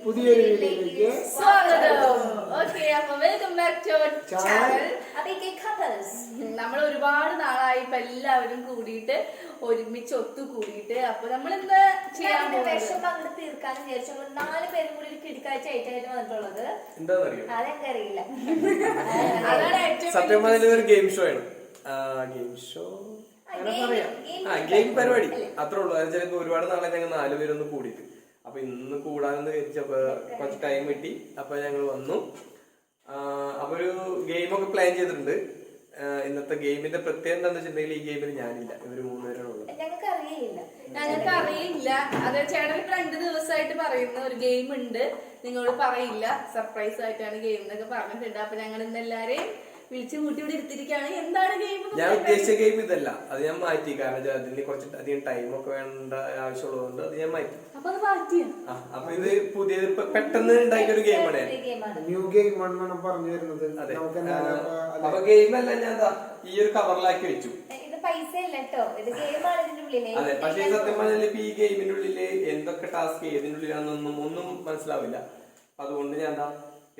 പുതിയൊരു വീഡിയോയിലേക്ക് സ്വാഗതം. ഓക്കെ, അപ്പൊ welcome back to our channel. നമ്മൾ ഒരുപാട് നാളായി ഇപ്പൊ എല്ലാവരും കൂടിയിട്ട് ഒരുമിച്ച് ഒത്തുകൂടിയിട്ട് അപ്പൊ നമ്മൾ ഇന്ന് ചെയ്യാൻ വിഷമം അങ്ങോട്ട് തീർക്കാനും വിചാരിച്ചു. നമ്മൾ 4 പേരും കൂടി ഒരു കിടക്കാഴ്ച ആയിട്ടായിരുന്നു വന്നിട്ടുള്ളത്. അതെനിക്കറിയില്ല. അതാണ് ഏറ്റവും സത്യം പറഞ്ഞ ഒരു ഗെയിം ഷോ ആണ്. ഗെയിം ഷോ ഗെയിം പരിപാടി അത്രേ ഉള്ളൂ. അത് ചിലപ്പോ ഒരുപാട് നാളെ ഞങ്ങൾ 4 പേരൊന്ന് കൂടിയിട്ട് അപ്പൊ ഇന്ന് കൂടാനെന്ന് വിചാരിച്ചപ്പോ കുറച്ച് ടൈം കിട്ടി. അപ്പൊ ഞങ്ങൾ വന്നു. അപ്പൊ ഒരു ഗെയിമൊക്കെ പ്ലാൻ ചെയ്തിട്ടുണ്ട്. ഇന്നത്തെ ഗെയിമിന്റെ പ്രത്യേകത എന്താണെന്ന് വെച്ചിട്ടുണ്ടെങ്കിൽ ഈ ഗെയിമിൽ ഞാനില്ല, ഇവര് 3 പേരാണുള്ളത്. ഞങ്ങൾക്ക് അറിയില്ല. അത് ചേട്ടൻ 2 ദിവസമായിട്ട് പറയുന്ന ഒരു ഗെയിം ഉണ്ട്, നിങ്ങളോട് പറയില്ല, സർപ്രൈസ് ആയിട്ടാണ് ഗെയിം എന്നൊക്കെ പറഞ്ഞിട്ടുണ്ട്. അപ്പൊ ഞങ്ങൾ ഇന്ന് എല്ലാരെയും വിളിച്ചു കൂട്ടി ഇവിടെ എടുത്തിരിക്കുകയാണ്. എന്താണ് ഗെയിം? ഞാൻ ഉദ്ദേശിച്ച ഗെയിം ഇതല്ല, അത് ഞാൻ മാറ്റി. കാരണം അതിന് കുറച്ച് അധികം ടൈമൊക്കെ വേണ്ട ആവശ്യമുള്ളതുകൊണ്ട് അത് ഞാൻ മാറ്റി. അപ്പൊ ഇത് പുതിയത് പെട്ടെന്ന് ഉണ്ടാക്കിയ ഒരു ഗെയിമാണ്. ന്യൂ ഗെയിം ആണെന്നാണ് പറഞ്ഞു വരുന്നത്. അതെ, അപ്പൊ ഗെയിമല്ല ഞാൻ ഈ ഒരു കവറിലാക്കി വെച്ചു. ഇത് പൈസ അല്ല കേട്ടോ, ഇത് ഗെയിമാണ് ഇതിന്റെ ഉള്ളില്. അതെ, പക്ഷെ സത്യം പറഞ്ഞാൽ ഇപ്പൊ ഈ ഗെയിമിന്റെ ഉള്ളില് എന്തൊക്കെ ടാസ്ക് ഏതിന്റെ ഉള്ളിലാണെന്നൊന്നും മനസ്സിലാവില്ല. അതുകൊണ്ട് ഞാൻ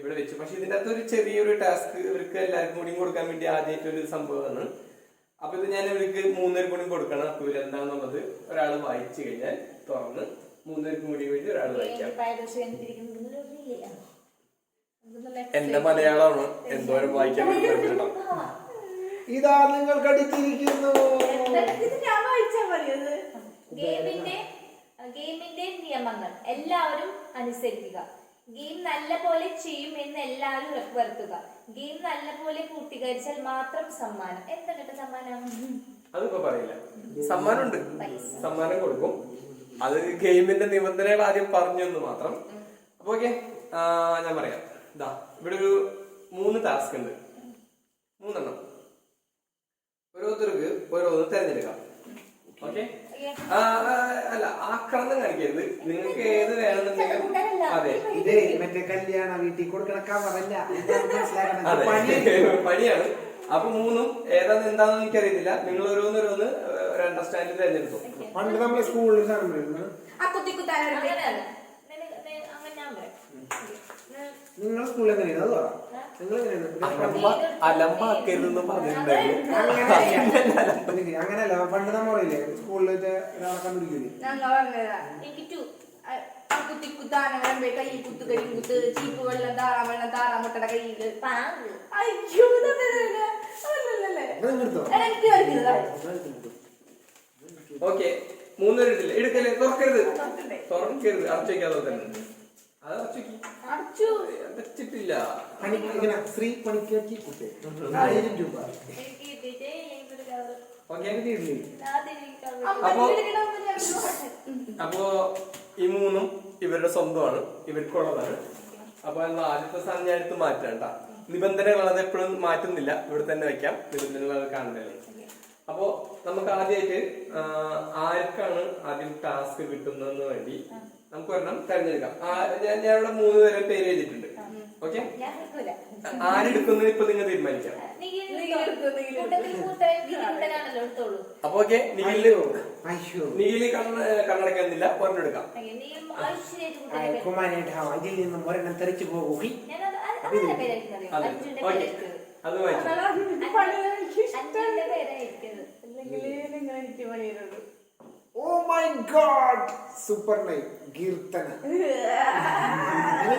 ഇവിടെ വെച്ചു. പക്ഷെ ഇതിന്റെ അകത്ത് ഒരു ചെറിയൊരു ടാസ്ക് ഇവർക്ക് എല്ലാവർക്കും കൂടി കൊടുക്കാൻ വേണ്ടി ആദ്യമായിട്ട് ഒരു സംഭവമാണ്. അപ്പൊ ഇത് ഞാൻ ഇവർക്ക് 3 പേർക്കും കൂടി കൊടുക്കണം. അപ്പൊ ഇവരെന്താണെന്നുള്ളത് ഒരാൾ വായിച്ചു കഴിഞ്ഞാൽ തുറന്ന് 3 പേർക്കും കൂടി വേണ്ടി ഒരാൾ വായിക്കാം. എന്റെ മലയാളമാണ്, എന്തോരം വായിക്കാൻ പറ്റും. ഇതാ നിങ്ങൾ കടിച്ചിരിക്കുന്നു. ഗെയിമിന്റെ നിയമങ്ങൾ എല്ലാവരും അനുസരിക്കുക. ഗെയിം നല്ല പോലെ ചെയ്യും എന്ന് എല്ലാവരും ഉറപ്പുവരുത്തുക. ഗെയിം നല്ല പോലെ പൂർത്തീകരിച്ചാൽ മാത്രം സമ്മാനം. എന്താ കേട്ട സമ്മാനമാണ്? അതിപ്പോ പറയില്ല. സമ്മാനമുണ്ട്, സമ്മാനം കൊടുക്കും. അത് ഗെയിമിന്റെ നിബന്ധനകൾ ആദ്യം പറഞ്ഞെന്ന് മാത്രം. അപ്പൊ ഓക്കെ, ഞാൻ പറയാം. ഇതാ ഇവിടെ ഒരു 3 ടാസ്ക് ഉണ്ട്, 3 എണ്ണം. ഓരോരുത്തർക്ക് ഓരോന്ന് തെരഞ്ഞെടുക്കാം. ഓക്കെ, അല്ല ആക്രമണം കാണിക്കരുത്. നിങ്ങൾക്ക് ഏത് വേണമെന്നുണ്ടെങ്കിൽ അതെ, ഇത് മറ്റേ കല്യാണ വീട്ടിൽ കൊടുക്കണ കവറല്ല, അതെ പണിയാണ്. അപ്പൊ 3ഉം ഏതാന്ന് എന്താണെന്ന് എനിക്കറിയത്തില്ല. നിങ്ങൾ ഓരോന്നോരോന്ന് ഒരു അണ്ടർസ്റ്റാൻഡിൽ തെരഞ്ഞെടുക്കും. പണ്ട് നമ്മളെ സ്കൂളിൽ സാധനം നിങ്ങൾ സ്കൂളിൽ എങ്ങനെയാണ് അത് പറ. നിങ്ങൾ അലമ്പാക്കരുതെന്ന് പറഞ്ഞിട്ടുണ്ടായിരുന്നു. അങ്ങനെയല്ല, പണ്ട് നമ്മൾ പറയില്ലേ സ്കൂളിൽ ഒരാളെ കണ്ടുപിടിക്കൂലേ. കയ്യിൽ കുത്ത് കരിയും കുത്ത് ചീപ്പ് വെള്ളം താറാവെള്ളം താറാമുട്ടയുടെ കയ്യില്. ഓക്കെ, 3 പേരിട്ടില്ല. എടുക്കല്ലേ, തുറക്കരുത്, തുറക്കരുത്, അടച്ചു വയ്ക്കാതെ തന്നെ. അത് അടച്ചിട്ടില്ല. ശ്രീ പണിക്കാക്കി 1000 രൂപ. അപ്പോ ഈ 3ഉം ഇവരുടെ സ്വന്തമാണ്, ഇവർക്കുള്ളതാണ്. അപ്പൊ ആദ്യത്തെ സാധനം ഞാൻ എടുത്ത് മാറ്റാം കേട്ടാ. നിബന്ധനകൾ അത് എപ്പോഴും മാറ്റുന്നില്ല, ഇവിടെ തന്നെ വെക്കാം. നിബന്ധനകൾ കാണുന്നതല്ലേ. അപ്പോ നമുക്ക് ആദ്യമായിട്ട് ആർക്കാണ് ആദ്യം ടാസ്ക് കിട്ടുന്നതെന്ന് വേണ്ടി നമുക്ക് ഒരെണ്ണം തെരഞ്ഞെടുക്കാം. ഞാൻ ഇവിടെ 3 പേരെ പേര് എഴുതിയിട്ടുണ്ട്. ഓക്കെ, ആരെടുക്കുന്നത് ഇപ്പൊ നിങ്ങൾ തീരുമാനിക്കാം. അപ്പൊ ഓക്കെ, നീലി കണ്ണടക്കുന്നില്ല, ഒരെണ്ണെടുക്കാം. ഇതിൽ നിന്നും ഒരെണ്ണം തെറിച്ചു പോകും. അത് വായിച്ചു. ഓ മൈ ഗോഡ്, സൂപ്പർ നൈ കീർത്തന.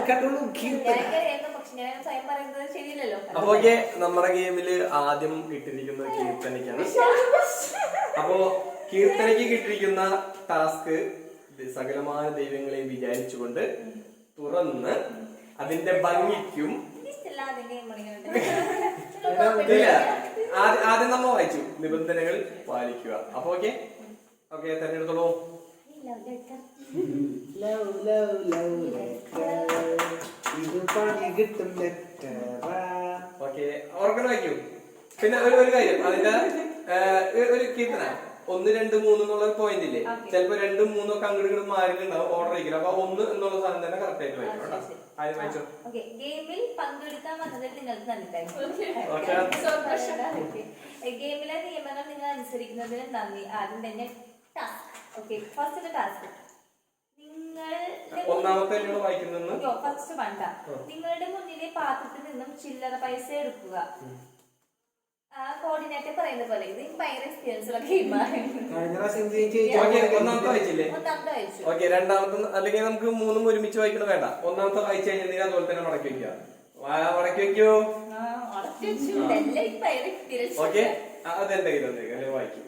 കണ്ടുള്ളൂ കീർത്തന. അപ്പൊ ഓക്കെ, നമ്മുടെ ഗെയിമില് ആദ്യം കിട്ടിയിരിക്കുന്ന കീർത്തനയ്ക്കാണ്. അപ്പോ കീർത്തനയ്ക്ക് കിട്ടിയിരിക്കുന്ന ടാസ്ക് സകലമായ ദൈവങ്ങളെ വിചാരിച്ചുകൊണ്ട് തുറന്ന് അതിന്റെ ഭംഗിക്കും ആദ്യം നമ്മ വായിച്ചു നിബന്ധനകൾ പാലിക്കുക. അപ്പൊ ഓക്കെ, ഓക്കെ തെരഞ്ഞെടുത്തോളൂ. ഓക്കെ, ഓർക്കണ വായിക്കൂ. പിന്നെ ഒരു കാര്യം, അതിന്റെ ഒരു കീർത്തന 1, 2, 3 എന്നുള്ള പോയിന്റ് ഇല്ലേ, ചിലപ്പോ 2, 3 ഒക്കെ അങ്ങോട്ട് ഇങ്ങോട്ട് മാറിയിട്ടുണ്ടാവും, ഓർഡർ ആയിരിക്കും. അപ്പൊ 1 എന്നുള്ള സാധനം തന്നെ കറക്റ്റ് ആയിട്ട് വായിക്കും. ആദ്യം വായിച്ചോ. ഗെയിമിൽ പങ്കെടുക്കാൻ വന്നതിൽ നിങ്ങൾക്ക് ഗെയിമിലെ നിയമങ്ങൾ നിങ്ങൾ അനുസരിക്കുന്നതിന് നന്ദി. ആദ്യം തന്നെ ടാസ്ക്. Okay, first task. നിങ്ങളുടെ ഒന്നാമത്തെ എന്നോട് വായിക്കുന്നെന്ന് ഫസ്റ്റ് വേണ്ട. നിങ്ങളുടെ മുന്നിലെ പാത്രത്തിൽ നിന്നും ചില്ലറ പൈസ എടുക്കുക. കോർഡിനേറ്റർ പറയുന്ന പോലെ ഇത് ഭയങ്കര എക്സ്പീരിയൻസ് ഉള്ള ഗെയിമാണ്. ഒന്നാമത്തെ വായിച്ചില്ലേ? ഒന്നാമത്തെ വായിച്ചു. ഓക്കെ, രണ്ടാമത്തെ അല്ലെങ്കിൽ നമുക്ക് മൂന്നും ഒരുമിച്ച് വായിക്കണം വേണ്ട. ഒന്നാമത്തെ വായിച്ചു കഴിഞ്ഞാൽ നീ അതുപോലെ തന്നെ മടക്കി വെക്കുക. മടക്കി വെക്കൂ. ഓക്കെ, അതെന്റെ കയ്യിലുണ്ട്, അല്ലെ വായിക്കും.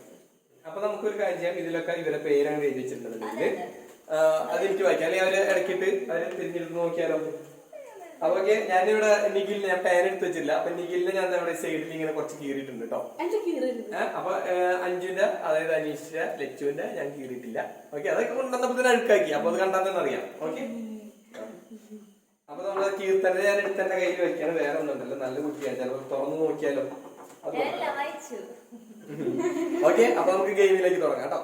അപ്പൊ നമുക്കൊരു കാര്യം ചെയ്യാം. ഇതിലൊക്കെ ഇവരെ പേരാണ് എഴുതി വെച്ചിട്ടുണ്ടെങ്കിൽ അതെനിക്ക് വായിക്കാം. അല്ലെങ്കിൽ അവര് ഇടയ്ക്കിട്ട് അവര് തിരിഞ്ഞെടുത്ത് നോക്കിയാലോ? അപ്പൊ ഓക്കെ, ഞാനിവിടെ നിഖിലിന് ഞാൻ പേൻ എടുത്ത് വെച്ചില്ല. അപ്പൊ നിഖിലിന് ഞാൻ ഇവിടെ സൈഡിൽ ഇങ്ങനെ കുറച്ച് കീറിയിട്ടുണ്ട് കേട്ടോ. അപ്പൊ അഞ്ജുവിന്റെ, അതായത് അനീഷിന്റെ, ലച്ചുവിന്റെ ഞാൻ കീറിയിട്ടില്ല. ഓക്കെ, അതൊക്കെ കൊണ്ടുവന്നപ്പോ അഴുക്കാക്കി. അപ്പൊ അത് കണ്ടാൽ തന്നെ അറിയാം. ഓക്കെ, അപ്പൊ നമ്മള് കീർത്തനെ ഞാൻ എടുത്ത് എന്റെ കയ്യിൽ വെക്കാണ്. വേറെ ഒന്നുണ്ടല്ലോ, നല്ല കുട്ടിയാണ്. ചിലപ്പോൾ തുറന്നു നോക്കിയാലോ? ഓക്കെ, അപ്പൊ നമുക്ക് ഗെയിമിലേക്ക് തുടങ്ങാം കേട്ടോ.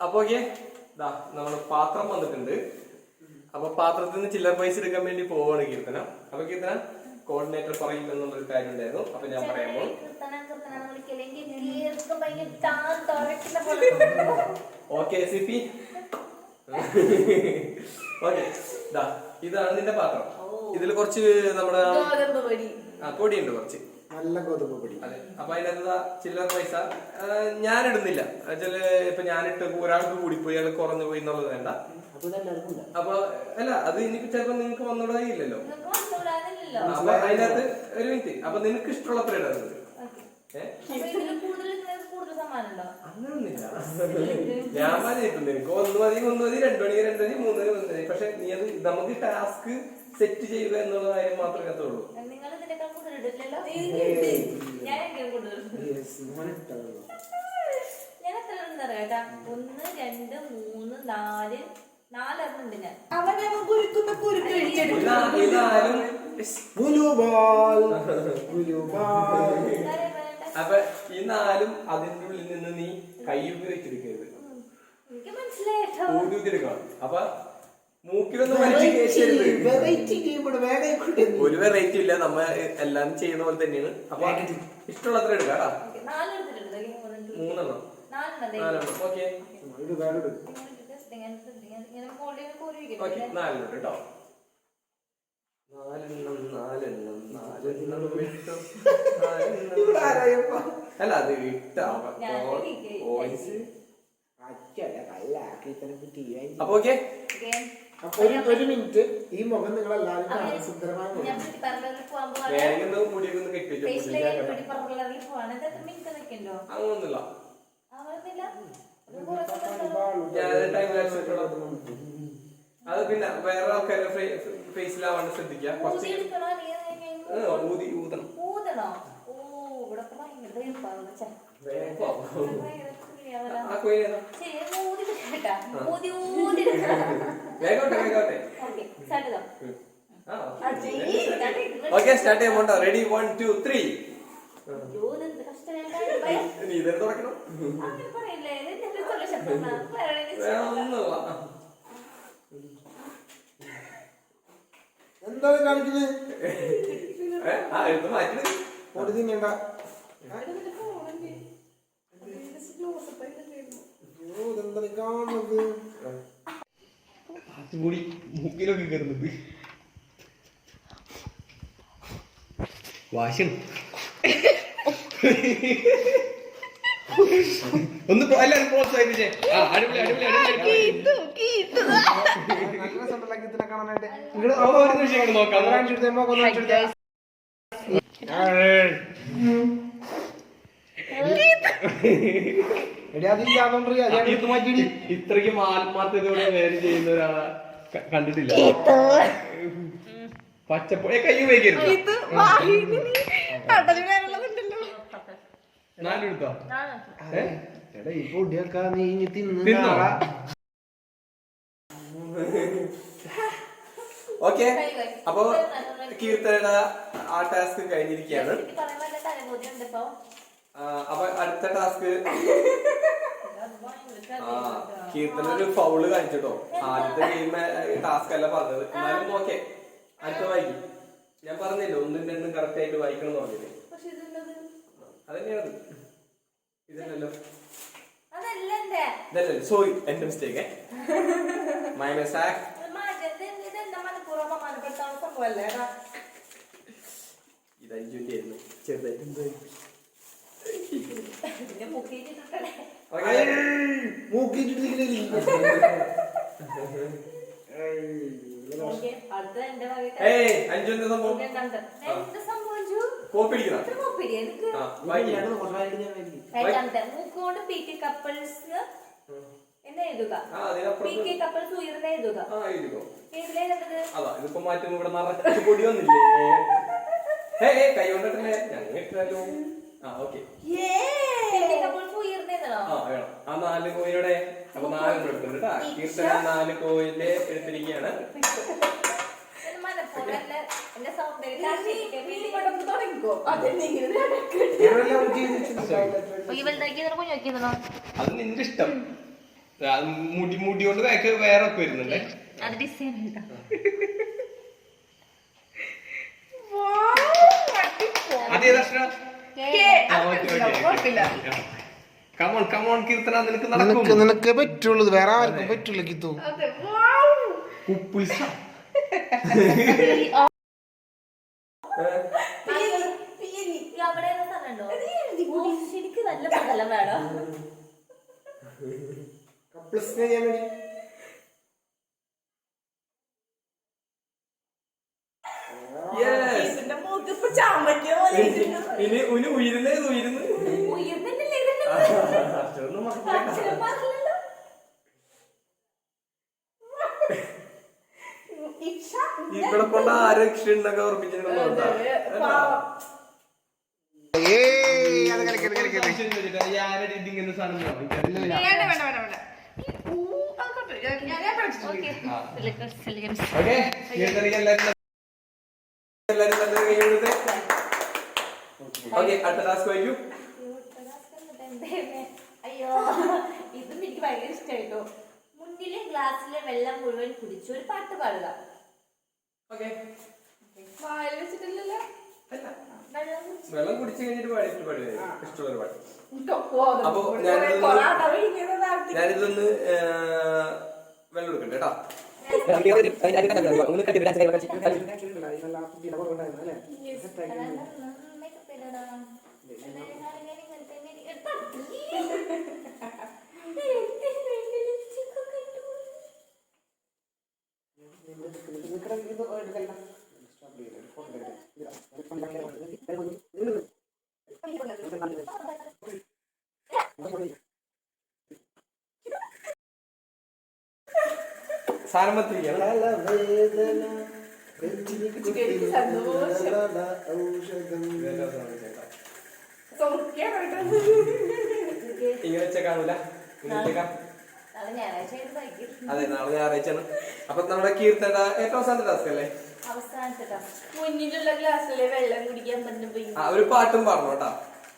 അപ്പൊ ഓക്കെ, നമ്മള് പാത്രം വന്നിട്ടുണ്ട്. അപ്പൊ പാത്രത്തിൽ നിന്ന് ചില്ലറ പൈസ എടുക്കാൻ വേണ്ടി പോവാണ് കീർത്തന. അപ്പൊ കീർത്തന കോർഡിനേറ്റർ പറയുമെന്നുള്ളൊരു കാര്യം ഉണ്ടായിരുന്നു. അപ്പൊ ഞാൻ പറയുമ്പോൾ ഓക്കെ സിപി. ഓക്കെ, ഇതാണ് നിന്റെ പാത്രം. ഇതിൽ കുറച്ച് നമ്മുടെ പൊടിയുണ്ട്, കുറച്ച് നല്ല ഗോതമ്പ് പൊടി. അതെ. അപ്പൊ അതിനകത്ത് ചില്ലറ പൈസ ഞാൻ ഇടുന്നില്ല. ഇപ്പൊ ഞാനിട്ട് ഒരാൾക്ക് കൂടിപ്പോയി, അയാൾ കുറഞ്ഞു പോയി എന്നുള്ളത് വേണ്ട. അപ്പൊ അല്ല, അത് ഇനിയിപ്പോ ചിലപ്പോ നിങ്ങക്ക് വന്നോടായില്ലല്ലോ. അപ്പൊ അതിനകത്ത് ഒരു മിനിറ്റ്. അപ്പൊ നിനക്ക് ഇഷ്ടമുള്ളത്ര ഇടുന്നത്. അങ്ങനൊന്നുമില്ല. ഞാൻ പറഞ്ഞിട്ടുണ്ട് നിനക്ക് 1 മതി, 1 മതി, 2 മണി, 2 മതി, 3 മണി, 1 മതി. പക്ഷെ നീ അത് നമുക്ക് ടാസ്ക് സെറ്റ് ചെയ്യുക എന്നുള്ള കാര്യം മാത്രമേ അത്തുള്ളൂ. ഞാൻ എത്ര അറിയാട്ടാ? 1, 2, 3, 4 4 ഞാൻ. അപ്പൊ ഈ 4ഉം അതിന്റെ ഉള്ളിൽ നിന്ന് നീ കൈ ഉപയോഗിച്ചെടുക്കരുത്. എനിക്ക് മനസ്സിലായിട്ടോ. ഊതിയെടുക്കണം. അപ്പൊ മൂക്കിലൊന്നും വലിച്ചു കയറ്റരുത്. ഒരു വെറൈറ്റി ഇല്ല, നമ്മ എല്ലാം ചെയ്യുന്ന പോലെ തന്നെയാണ്. അപ്പൊ ഇഷ്ടമുള്ളത്ര എടുക്കാം. 4 എടുത്തിട്ടുണ്ട്. 3 എണ്ണം. 4 ഓക്കെ, 4 കേട്ടോ. 4 അല്ല, അത് ഇട്ടാ. അപ്പൊ ഓക്കെ, ഒരു മിനിറ്റ്. ഈ മുഖം നിങ്ങൾ എല്ലാവരും കാണാൻ സുന്ദരമായ മുഖം. വേഗം മുടിയൊക്കെ ഒന്ന് കെട്ടിച്ചു. അങ്ങനൊന്നുമില്ല. അത് പിന്നെ വേറെ ആൾക്കാരുടെ ഫേസിലാവാണ്ട് ശ്രദ്ധിക്കുക. കുറച്ച് ഊതണം. ഓക്കെ, സ്റ്റാർട്ട് ചെയ്യാൻ പോണ്ട. റെഡി, 1, 2, 3. നീ ഇതന്നെ തുടക്കണം. എന്താണ് കാണിക്കുന്നത്? മാറ്റി പൊടി തിന്നണ്ട. ഇതെന്താ കാണുന്നത്? കൂടി മൂക്കിലൊക്കെ കയറുന്നത് വാശം. ഒന്ന് എല്ലാരും പ്രോത്സാഹിപ്പിച്ചേ. അടിപൊളി അടിപൊളി അടിപൊളി. നോക്കാം. ഇത്രയ്ക്ക് ആത്മാർത്ഥതയോടെ വേറെ ചെയ്യുന്ന ഒരാളെ കണ്ടിട്ടില്ല. പച്ചപ്പോ കൈ ഉപയോഗിക്കരുത്. 4 എടുത്തോ? ഈ പൊടിയൊക്കെ നീ തിന്നോ? ഓക്കെ, അപ്പൊ കീർത്തനയുടെ ആ ടാസ്ക് കഴിഞ്ഞിരിക്കുകയാണ്. അപ്പൊ അടുത്ത ടാസ്ക് കീർത്തന ഒരു ഫൗള് കാണിച്ചിട്ടോ. ആദ്യത്തെ ഗെയിം ടാസ്ക് അല്ല പറഞ്ഞത്. എന്നാലും ഓക്കെ, അടുത്ത വായിക്കും. ഞാൻ പറഞ്ഞില്ലേ 1ഉം 2ഉം കറക്റ്റ് ആയിട്ട് വായിക്കണം എന്ന് പറഞ്ഞില്ലേ? അതന്നെയാണ്. ഇതല്ലല്ലോ. അല്ലെന്റെ ഇതല്ലേ സോറി എന്റെ മിസ്റ്റേക്ക് മൈ മിസ്റ്റേക്ക്. ഇതെന്താ മനഃപൂർവ്വം മനപ്പെടുത്താൻ സംഭവല്ലേ ഇത് അഞ്ചുവിന്റെ ആയിരുന്നു ചെറുതായിട്ട്. പിന്നെ മുക്കിയിട്ടിട്ടേ അടുത്ത എന്റെ അഞ്ചുവിന്റെ സംഭവം എന്ത് സംഭവിച്ചു കോപ്പി അടിക്കണം. കോപ്പിടി എനിക്ക് രണ്ടാമത്തെ മൂക്കോണ്ട് പി കെ കപ്പിൾസ് എന്ന് എഴുതുക. പി കെ കപ്പിൾസ് ഉയർന്ന എഴുതുക. ഏതിലേത് അതാ ഇതിപ്പോ മാറ്റുമ്പോ ഇവിടെ നിറച്ച് പൊടി വന്നില്ലേ? കൈ കൊണ്ടിട്ടല്ലേ ഞങ്ങൾ ഇട്ടാലോ? ആ ഓക്കെ കപ്പിൾസ് ഉയർന്നേതാണോ? ആ വേണം. ആ 4 കോയിലൂടെ അപ്പൊ 4 എടുക്കുന്നുണ്ട് കേട്ടാ. കീർത്തന 4 കോയില് എടുത്തിരിക്കുകയാണ്. എന്റെ സൗന്ദര്യം അത് നിന്റെ ഇഷ്ടം. മുടി കൊണ്ട് വേറെ ഒക്കെ വരുന്നുണ്ട്. അത് ഡിസൈൻ കമോൺ കീർത്തന നിനക്ക് നിനക്ക് പറ്റുള്ളൂ, വേറെ ആർക്കും പറ്റൂല. കിത്തു ശരിക്കും നല്ല പകലം വേണം. കപ്പിൾസിനെ ചെയ്യാൻ വേണ്ടി ഇനി ഉയരുന്നേ ഇവിടെ കൊണ്ട് ആരക്ഷണ്ടൊക്കെ ഓർപ്പിച്ചിട്ടുണ്ടോ? ഇങ്ങനെ സാധനം അടുത്ത ടാസ്ക് വയ്ക്കൂ. അയ്യോ ഇതും എനിക്ക് ഭയങ്കര ഇഷ്ടമായിട്ടോ. മുന്നിലെ ഗ്ലാസ്സിലെ വെള്ളം മുഴുവൻ കുടിച്ചു ഒരു പാട്ട് പാടുക. വെള്ളം കുടിച്ചു കഴിഞ്ഞിട്ട് പാടിയ ഇഷ്ടമുള്ള പാട്ട്. അപ്പൊ ഞാനിതൊന്ന് വെള്ളം എടുക്കട്ടെ കേട്ടോ. സാരമത്തിരിക്കണം. ഇങ്ങനെ വെച്ചാൽ കാണൂല. അതെ നാളെ ഞായറാഴ്ചയാണ്. അപ്പൊ നമ്മുടെ കീർത്തന ഏറ്റവും അവസാനത്തെ ടാസ്ക് അല്ലേ? മുന്നിലുള്ള ഗ്ലാസ്സിലെ വെള്ളം കുടിക്കാൻ പറ്റുമ്പോ ഒരു പാട്ടും പാടണം കേട്ടാ.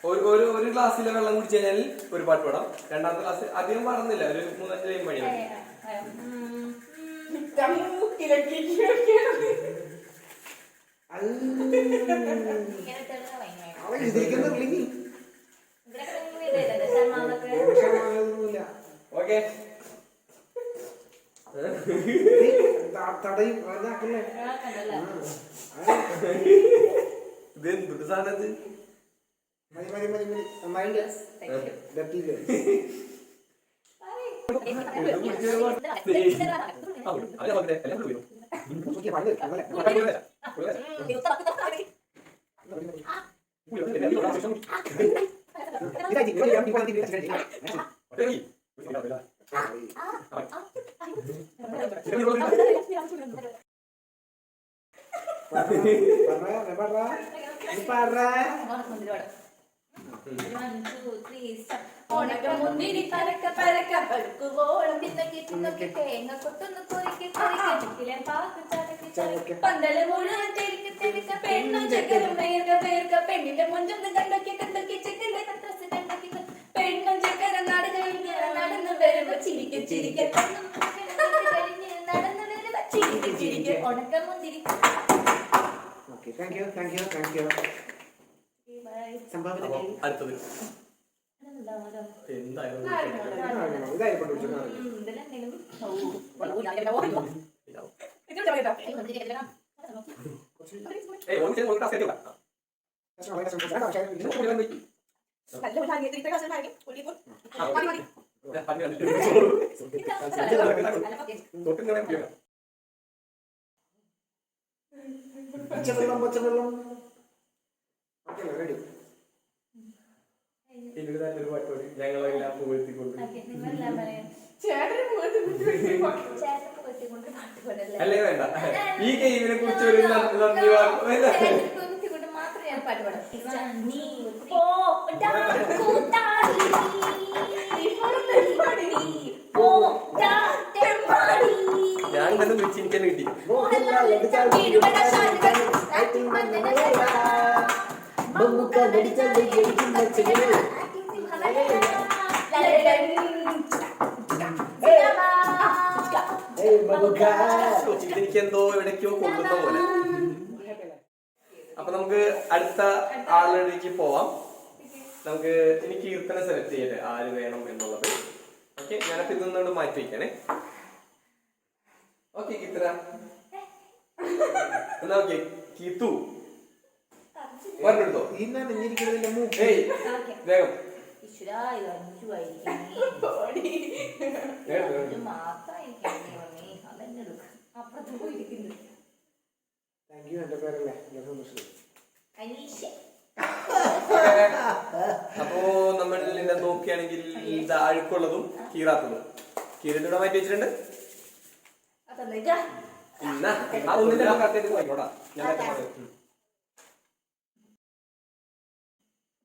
ഒരു ഗ്ലാസ്സിലെ വെള്ളം കുടിച്ചു കഴിഞ്ഞാൽ ഒരു പാട്ട് പാടാം. രണ്ടാമത്തെ ഗ്ലാസ് അധികം പാടുന്നില്ല, ഒരു 3-5 ലൈൻ പണിയാണ്. ഓക്കെ ഇത് എന്തൊരു സാധനം? മുന്തിരി പരക്ക പരക്ക പഴുക്കുവോളം തിന്നക്കി തേങ്ങ കൊത്തൊന്ന് കൊറിക്ക് കൊറിക്കിലെ പാക്ക് ചടക്ക് ചടക്ക് പന്തല് മുഴുവൻ തെരിക്ക് തെരിക്ക പെണ്ണും ചെക്കനും പേർക്ക പേർക്ക പെണ്ണിന്റെ മുഞ്ചൊന്ന് കണ്ടൊക്കെ കണ്ടൊക്കെ ചെക്കന്റെ കത്രസ് കണ്ടൊക്കെ പെണ്ണും ചെക്കനും നട കഴിഞ്ഞ് നടന്നു വരുമ്പോ ചിരിക്ക ചിരിക്ക കഴിഞ്ഞ് നടന്നു വരുമ്പോ ചിരിക്ക ചിരിക്ക ഉണക്ക മുന്തിരി. Thank you. അടുത്തത് ഉണ്ടാവുമല്ലോ. എന്തായാലും ഇതായിരിക്കും വിളിച്ചത്. ഇതിലെന്തെങ്കിലും പച്ചവെള്ളം പച്ചവെള്ളം. Okay ready. ഇതിന് നല്ലൊരു പാട്ടോടി ഞങ്ങളെല്ലാം പുകഴ്ത്തിക്കൊണ്ട്. നിങ്ങളെല്ലാം പറയാം. ചേട്ടന് പോയിട്ട് ചേട്ടൻ കുത്തിക്കൊണ്ട് പാട്ട് പാടല്ലേ? അല്ലേ വേണ്ട ഈ ഗെയിമിനെ കുറിച്ച് ഒരു നന്ദി വാക്ക് ചേട്ടൻ കുത്തിക്കൊണ്ട് മാത്രമേ ഞാൻ പാട്ട് പാടാം. നീ പോ ഞാൻ തന്നെ വെച്ചിരിക്കാൻ കിട്ടി. ഇതെനിക്ക് എന്തോ എവിടേക്കോ കൊള്ളുന്ന പോലെ. അപ്പൊ നമുക്ക് അടുത്ത ആളിലേക്ക് പോവാം. നമുക്ക് ഇനി കീർത്തനം സെലക്ട് ചെയ്യട്ടെ ആര് വേണം എന്നുള്ളത്. ഓക്കെ, ഞാനപ്പോ ഇതൊന്നുകൊണ്ട് മാറ്റി വയ്ക്കണേ. ഓക്കെ കീർത്തന എന്നാ ഓക്കെ കീത്തു പറഞ്ഞെടുത്തോ. ഈ നെഞ്ഞിരിക്കുന്നതിന്റെ മൂക്ക്. ഏയ് വേഗം അപ്പുറത്ത് പോയിരിക്കുന്നു. Thank you. എന്റെ പേരല്ലേ സന്തോഷം. അപ്പോ നമ്മൾ ഇതിനെ നോക്കുകയാണെങ്കിൽ ഇത് അഴുക്കുള്ളതും കീറാത്തതും. കീറിന്റെ മാറ്റി വെച്ചിട്ടുണ്ട്.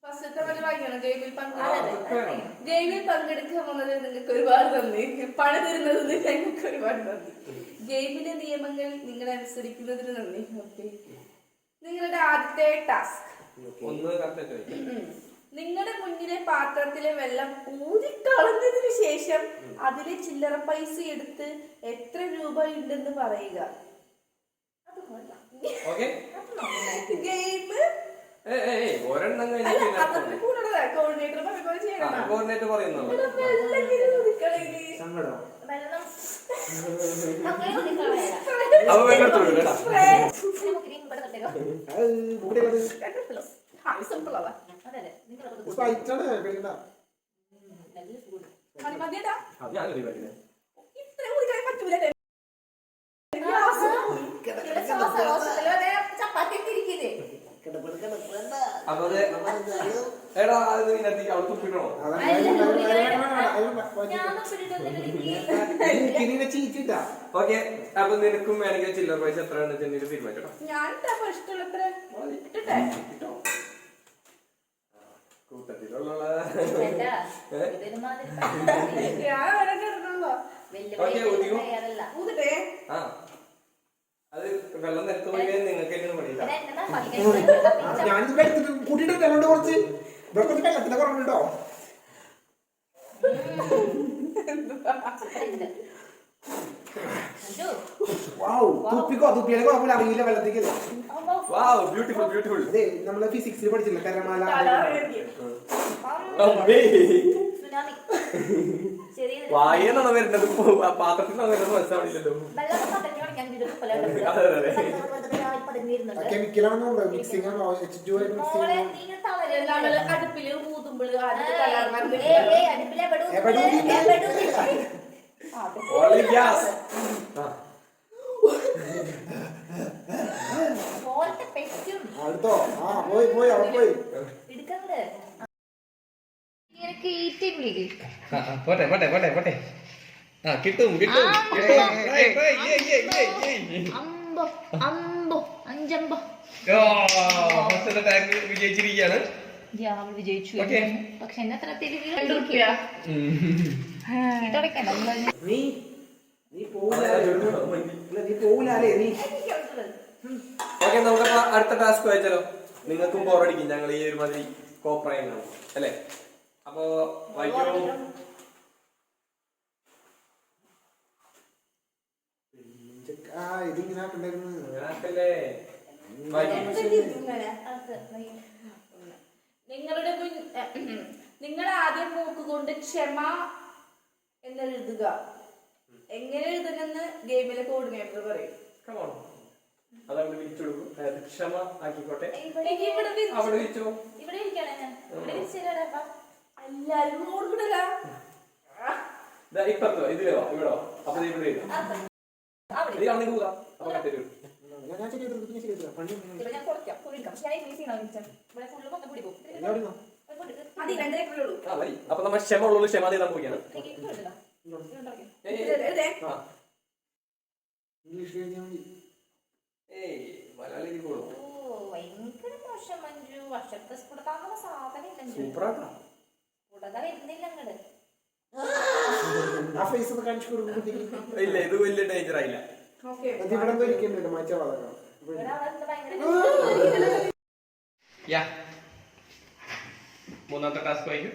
ഫസ്റ്റത്തെ പരിപാടിയാണ് ഗെയിമിൽ പങ്കെടുക്കുന്നത്. ഗെയിമിൽ പങ്കെടുക്കാൻ വന്നത് നിങ്ങൾക്ക് ഒരുപാട് നന്ദി. പണി തരുന്നത് ഞങ്ങൾക്ക് ഒരുപാട് നന്ദി. ഗെയിമിലെ നിയമങ്ങൾ നിങ്ങൾ അനുസരിക്കുന്നതിന് നന്ദി. ഓക്കെ, നിങ്ങളുടെ ആദ്യത്തെ ടാസ്ക്, നിങ്ങളുടെ മുന്നിലെ പാത്രത്തിലെ വെള്ളം ഊതിക്കളഞ്ഞതിനു ശേഷം അതിലെ ചില്ലറ പൈസ എടുത്ത് എത്ര രൂപ ഉണ്ടെന്ന് പറയുക. ഗെയിം ഒരെണ്ണം കോർഡിനേറ്റർ പറയുന്നുള്ളൂ. സങ്കടം. അപ്പൊ വെള്ളത്തോളൂ കേട്ടാ. അപ്പൊ എടാ അത് ഇതിനകത്ത് അവിടെ തുപ്പിക്കണോ? ഓക്കെ, അപ്പൊ നിനക്കും വേണമെങ്കിൽ ചില്ലറ പൈസ എത്ര തീരുമാനിച്ചോ. ഞാൻ ഇഷ്ടമുള്ള കൂട്ടത്തിലുള്ള അത് വെള്ളം നിരത്ത് പോയി നിങ്ങൾക്ക് പണിയില്ല. ഞാനിത് എടുത്തിട്ട് കൂട്ടിട്ട് കുറച്ച് വെള്ളത്തിന്റെ കുറവുണ്ടോ? തുപ്പിയാലെ കുഴപ്പമില്ല. അറിയില്ല വെള്ളത്തേക്ക്. അതെ, നമ്മള് ഫിസിക്സിൽ പഠിച്ചില്ല കരമാല. വായനാണ് വരുന്നത്, പാത്രത്തിലാണ് വരുന്നത്. മനസ്സിലാവില്ലല്ലോ. കെമിക്കലാണോ മിക്സിംഗ് ആണോ? H2O അടുപ്പില് ഊതുമ്പോൾ അടുത്തോ? പോയി അവിടെ പോയി. പോട്ടെ. കിട്ടും. വിജയിച്ചിരിക്കുകയാണ്. വിജയിച്ചു. പക്ഷെ എന്നെ അത്ര നീ പോവില്ലേ? നീ ഓക്കെ, നമുക്കപ്പോ അടുത്ത ടാസ്ക് വായിച്ചാലോ. നിങ്ങൾക്കും ബോറടിക്കും ഞങ്ങൾ ഈ ഒരുമാതിരി കോപ്രായങ്ങളാണ് അല്ലേ. അപ്പൊ വായിക്കോ. ഇതിങ്ങനെ നിങ്ങളുടെ നിങ്ങൾ ആദ്യം മൂക്ക് കൊണ്ട് ക്ഷമ എന്നെഴുതുക. എങ്ങനെ എഴുതണമെന്ന് ഗെയിമിലെ കോർഡിനേറ്റർ പറയും. അതവിടെ വിരിച്ചെടുക്കും. ക്ഷമ ആക്കിക്കോട്ടെ. ഇവിടെ അവിടെ വിരിച്ചോ. ഇവിടെ ഇരിക്കണേ ഞാൻ. ഇവിടെ വിരിച്ചിടാ. എല്ലാരും കൊടുക്കണല്ല. ഇപ്പത്തോ ഇതിലോ ഇവിടോ. അപ്പൊ ഇവിടെ വരും. ഇത് കണ്ണിക്ക് കൂടാ. അപ്പൊ കട്ടേരും. ഞാൻ ശരിയാ പണി ഇവിടെ ഞാൻ കുറയ്ക്കാം. കുടിക്കാം. പക്ഷെ ഞാൻ ഇംഗ്ലീഷ് ചെയ്യണം. ഇവിടെ ഫുള്ള് മൊത്തം കുടി പോകും. മതി, രണ്ടേ ഉള്ളൂ. അപ്പൊ നമ്മൾ ക്ഷമ ഉള്ളൂ. ക്ഷമ ചെയ്താൽ പോയിക്കാണ്. ഇംഗ്ലീഷ് എഴുതിയാൽ മതി. മലയാളി കൂടും. ഭയങ്കര മോശം മഞ്ജു. വർഷത്തെ സ്ഫുടതാകുന്ന സാധനം ഇല്ല. സൂപ്പറാട്ടാ. സ്ഫുടത വരുന്നില്ല അങ്ങട്. ആ ഫേസ് ഒന്ന് കാണിച്ചു കൊടുക്കും. ഇല്ല, ഇത് വലിയ ഡേഞ്ചർ ആയില്ല. ഇവിടെ എന്തോ ഇരിക്കുന്നുണ്ട് മാറ്റാ വളരാം. ഇവിടെ അവിടെ ഭയങ്കര മൂന്നാമത്തെ ടാസ്ക് വായിക്കും.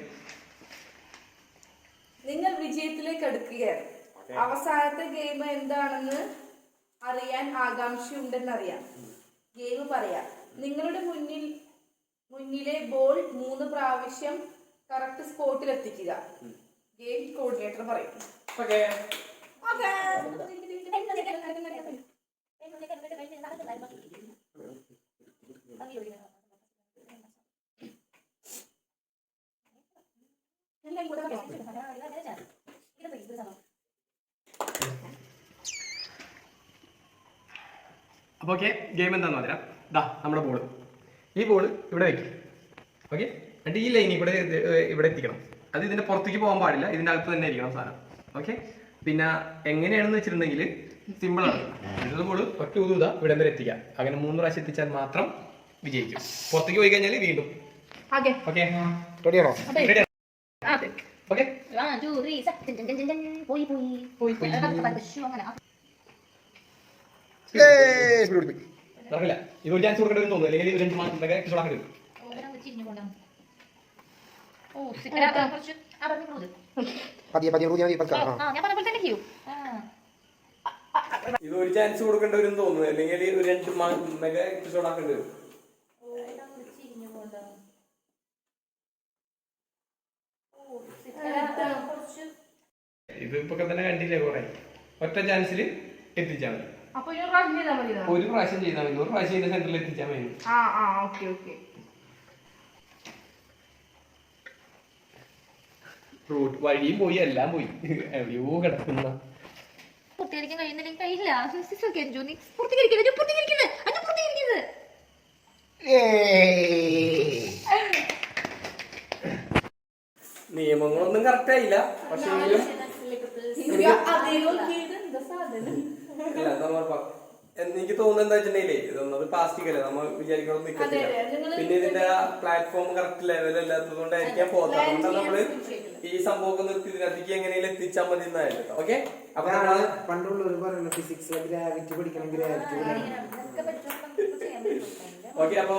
നിങ്ങൾ വിജയത്തിലേക്ക് അടുക്കുകയാണ്. അവസാനത്തെ ഗെയിം എന്താണെന്ന് അറിയാൻ ആകാംക്ഷയുണ്ടെന്നറിയാം. ഗെയിം പറയാം. നിങ്ങളുടെ മുന്നിലെ ബോൾ 3 പ്രാവശ്യം കറക്റ്റ് സ്പോട്ടിൽ എത്തിക്കുക. ഗെയിം കോർഡിനേറ്റർ പറയും. അപ്പോൾ ഓക്കെ, ഗെയിം എന്താണെന്ന് പറഞ്ഞാൽ നമ്മുടെ ബോൾ. ഈ ബോൾ ഇവിടെ വെക്കും. ഓക്കെ, എന്നിട്ട് ഈ ലൈനിൽ കൂടെ ഇവിടെ എത്തിക്കണം. അത് ഇതിന്റെ പുറത്തേക്ക് പോകാൻ പാടില്ല. ഇതിന്റെ അകത്ത് തന്നെ ഇരിക്കണം സാധനം. ഓക്കെ, പിന്നെ എങ്ങനെയാണെന്ന് വെച്ചിട്ടുണ്ടെങ്കിൽ സിമ്പിളാണ്. ഇത് ബോൾ ഒറ്റ ഊതുക ഇവിടെ വരെ എത്തിക്കുക. അങ്ങനെ 3 പ്രാവശ്യം എത്തിച്ചാൽ മാത്രം വിജയിക്കും. പുറത്തേക്ക് പോയി കഴിഞ്ഞാൽ വീണ്ടും. ഓക്കെ, റെഡിയാണോ? ഓക്കെ, നടക്കില്ല. ഇത് ഒരു ചാൻസ് കൊടുക്കേണ്ടി തോന്നുന്നു. അല്ലെങ്കിൽ 2 മാസം എപ്പിസോഡ് ആക്കി വരും. ഇത് ഒരു ചാൻസ് കൊടുക്കേണ്ടി വരും തോന്നുന്നു. അല്ലെങ്കിൽ ഒരു 2 മെഗാ എപ്പിസോഡ് ആക്കേണ്ടി വരും. ഇത് ഇപ്പൊ തന്നെ കണ്ടില്ലേ കുറെ. ഒറ്റ ചാൻസിൽ എത്തിച്ചാൽ മതി. അപ്പൊ ഒരു പ്രാവശ്യം ചെയ്താൽ മതി. ഒരു പ്രാവശ്യം ചെയ്താൽ മതി. ഒരു പ്രാവശ്യം ഇതിന്റെ സെന്ററിൽ എത്തിച്ചാൽ മതി. റൂട്ട് വഴിയും പോയി, എല്ലാം പോയി. എവിടെയോ കിടക്കുന്ന പൂർത്തീകരിക്കാൻ കഴിയുന്നില്ലെങ്കിൽ കഴിയില്ല. നിയമങ്ങളൊന്നും കറക്റ്റ് ആയില്ല. പക്ഷെ എനിക്ക് തോന്നുന്നത് എന്താ വെച്ചിട്ടുണ്ടെങ്കിലേ, ഇതൊന്നത് പ്ലാസ്റ്റിക് അല്ലേ, നമ്മൾ വിചാരിക്കണം നിൽക്കത്തില്ല. പിന്നെ ഇതിന്റെ പ്ലാറ്റ്ഫോം കറക്റ്റ് ലെവൽ അല്ലാത്തത് കൊണ്ടായിരിക്കാം പോകുന്നത്. അതുകൊണ്ടാണ് നമ്മള് ഈ സംഭവം നിർത്തി ഇതിനകത്തേക്ക് എങ്ങനെയും എത്തിച്ചാൽ മതി എന്നായിരുന്നു. ഓക്കെ, അപ്പൊ പണ്ടുള്ളവർ പറയുന്നത് ഫിസിക്സ് ഗ്രാവിറ്റി പഠിക്കണം, ഗ്രാവിറ്റി ഓക്കെ. അപ്പൊ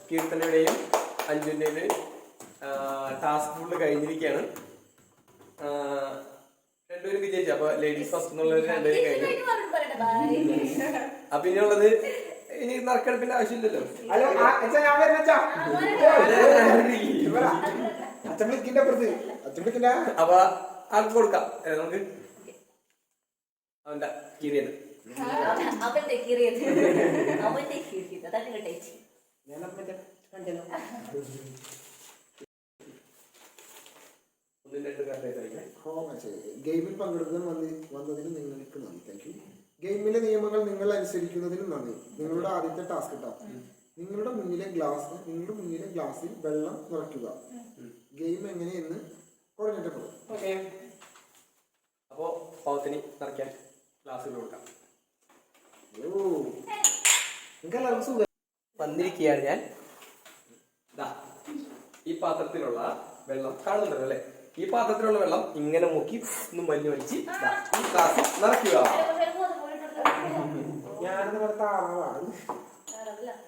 കീർത്തനയുടെയും അഞ്ജുന്റെയും ടാസ്ക് ഫുള്ള് കഴിഞ്ഞിരിക്കുകയാണ്. രണ്ടുപേരും വിജയിച്ചു. അപ്പൊ ലേഡീസ് ഫസ്റ്റ് എന്നുള്ളത് രണ്ടുപേരും കഴിഞ്ഞു. അപ്പൊ ഇനിയുള്ളത് ഇനി നറുക്കെടുപ്പിന്റെ ആവശ്യമില്ലല്ലോ. അപ്പൊ ആർക്ക് കൊടുക്കാം നമുക്ക്? അവന്റെ കീറിയത് ഗെയിമിൽ പങ്കെടുക്കാൻ വന്നതിന് നിങ്ങൾക്ക് നന്ദി. Thank you. ഗെയിമിലെ നിയമങ്ങൾ നിങ്ങൾ അനുസരിക്കുന്നതിനും നന്ദി. നിങ്ങളുടെ ആദ്യത്തെ ടാസ്ക് കേട്ടോ. നിങ്ങളുടെ മുന്നിലെ ഗ്ലാസ്സിൽ വെള്ളം നിറയ്ക്കുക. ഗെയിം എങ്ങനെയെന്ന് കോർഡിനേറ്റർ പറയും. അപ്പോ പാവത്തിന് നിറയ്ക്കാൻ ഗ്ലാസ്സുകൾ കൊടുക്കാം. എല്ലാവർക്കും സുഖം. വന്നിരിക്കുകയാണ് ഞാൻ. ഈ പാത്രത്തിലുള്ള വെള്ളം കാണുന്നുണ്ടല്ലോ അല്ലെ? ഈ പാത്രത്തിലുള്ള വെള്ളം ഇങ്ങനെ മുക്കി ഒന്ന് മഞ്ഞ് വലിച്ച് ഈ ഗ്ലാസ് നിറയ്ക്കുക. ഞാനെന്ന് പറഞ്ഞ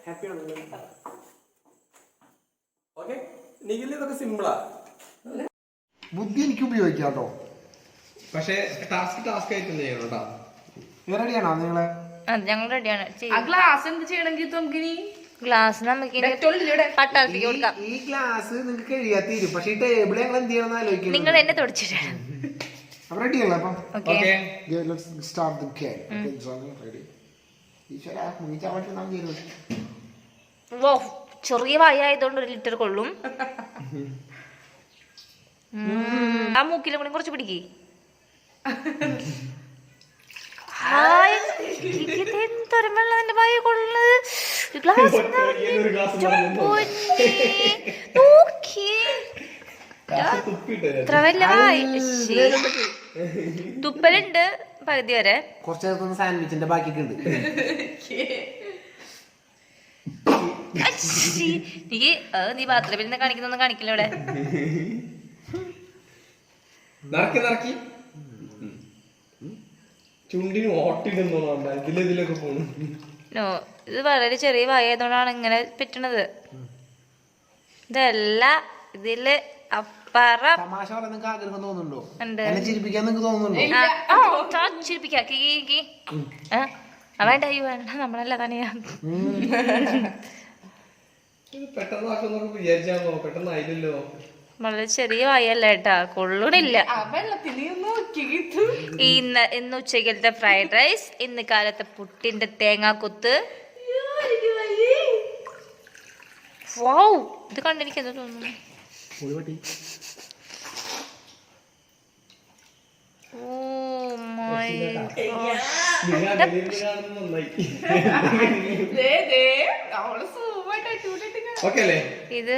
ഹാപ്പിയാണ്. ഓക്കെ, നിഖിൽ ഇതൊക്കെ സിമ്പിളാ. ബുദ്ധി എനിക്ക് ഉപയോഗിക്കാം കേട്ടോ. പക്ഷേ ടാസ്ക് ആയിട്ട് ചെയ്യണം കേട്ടോ. റെഡിയാണോ നിങ്ങളെ? ഞങ്ങൾ റെഡിയാണ്. ആ ഗ്ലാസ് എന്ത് ചെയ്യണമെങ്കിൽ നമുക്കിനി ഗ്ലാസ് നമുക്ക് പട്ടാളത്തേക്ക് കൊടുക്കാം. ഈ ഗ്ലാസ് നിങ്ങൾക്ക് കഴിയാൻ തീരും. പക്ഷെ ഈ ടേബിൾ ഞങ്ങൾ എന്ത് ചെയ്യണമെന്ന് ആലോചിക്കുന്നു. നിങ്ങൾ എന്നെ തുടച്ചിട്ട് അപ്പൊ റെഡിയല്ലേ? അപ്പം okay. Start the game. Ready. ഈശ്വരാ മുങ്ങി ചാവട്ടെ നാം ചെയ്തു. ഓ ചെറിയ വായായതുകൊണ്ട് 1 ലിറ്റർ കൊള്ളും. ആ മൂക്കിലും കൂടി കുറച്ച് പിടിക്കേ. എന്തൊരു വെള്ളം എന്റെ വായ കൊള്ളുന്നത്. ഗ്ലാസ് ഇത്ര വലിയ വായ. തുപ്പലുണ്ട് പകുതി വരെ. കുറച്ച് നേരത്തെ സാൻഡ്വിച്ചിന്റെ ബാക്കിയൊക്കെ ഉണ്ട്. നീ ബാത്റൂമിൽ നിന്ന് കാണിക്കുന്നൊന്നും കാണിക്കില്ല ഇവിടെ. ചുണ്ടിന് ഓട്ടിടുന്നോണ്ടാ ഇതിലൊക്കെ പോണു. നോ ഇത് വളരെ ചെറിയ വായതുകൊണ്ടാണ് ഇങ്ങനെ പറ്റണത്. ഇതല്ല ഇതില് അപ്പറം തമാശ പറയാൻ ആഗ്രഹം തോന്നുന്നുണ്ടോ? ഉണ്ട്. എന്നെ ചിരിപ്പിക്കാൻ നിങ്ങൾക്ക് തോന്നുന്നുണ്ടോ? ചിരിപ്പിക്കാം. വേണ്ട അയ്യോ വേണ്ട നമ്മളല്ല തന്നെയാ. പെട്ടെന്ന് ആക്കുന്നൊക്കെ വിചാരിച്ചാണോ? പെട്ടെന്ന് ആയില്ലല്ലോ. വളരെ ചെറിയ വായല്ല കേട്ടാ, കൊള്ളണില്ല. ഇന്ന് ഉച്ചക്കലത്തെ ഫ്രൈഡ് റൈസ്, ഇന്ന് കാലത്തെ പുട്ടിന്റെ തേങ്ങാക്കൊത്ത്. വൗ ഇത് കണ്ടെനിക്ക് എന്താ തോന്നുന്നു. ഓ മൈ ഇത്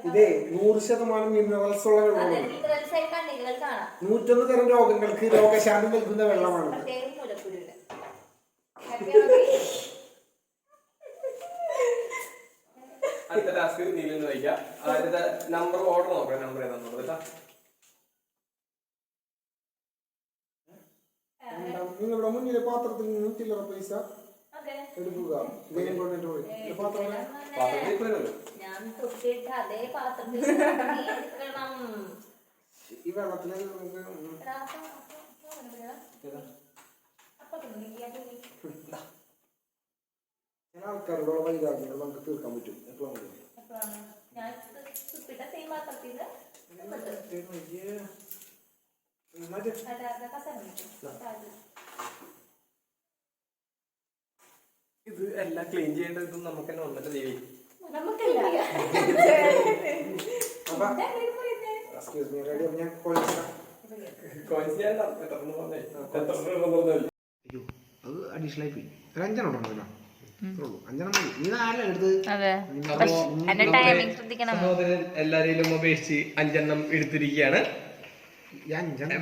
ഇതേ 100% മിനറൽസ് ഉള്ള വെള്ളമാണ്. 101 തരം രോഗങ്ങൾക്ക് രോഗശാന്തി നൽകുന്ന വെള്ളമാണ്. അടുത്ത ടാസ്ക് നീലെന്ന് വയ്ക്കാം. ആദ്യത്തെ നമ്പർ ഓർഡർ നോക്കാം. നമ്പർ ഏതാണെന്നുള്ളത് കേട്ടോ. നിങ്ങളുടെ മുന്നിലെ പാത്രത്തിൽ നിന്നും ചില്ലറ പൈസ എടുക്കുക. ഈ വെള്ളത്തില് ചില ആൾക്കാരോടുള്ള വൈരാഗ്യങ്ങൾ നമുക്ക് തീർക്കാൻ പറ്റും. എപ്പോഴാണ് ഇത് എല്ലാം ക്ലീൻ ചെയ്യേണ്ടത് നമുക്ക് തന്നെ വന്നിട്ട് ദേവി. അഡീഷണൽ ആയി പോയി. 5 ഉണ്ടല്ലോ. 5 മതി. നീ 4 എടുത്ത്. സഹോദരൻ എല്ലാരെയും അപേക്ഷിച്ച് 5 എടുത്തിരിക്കുകയാണ്.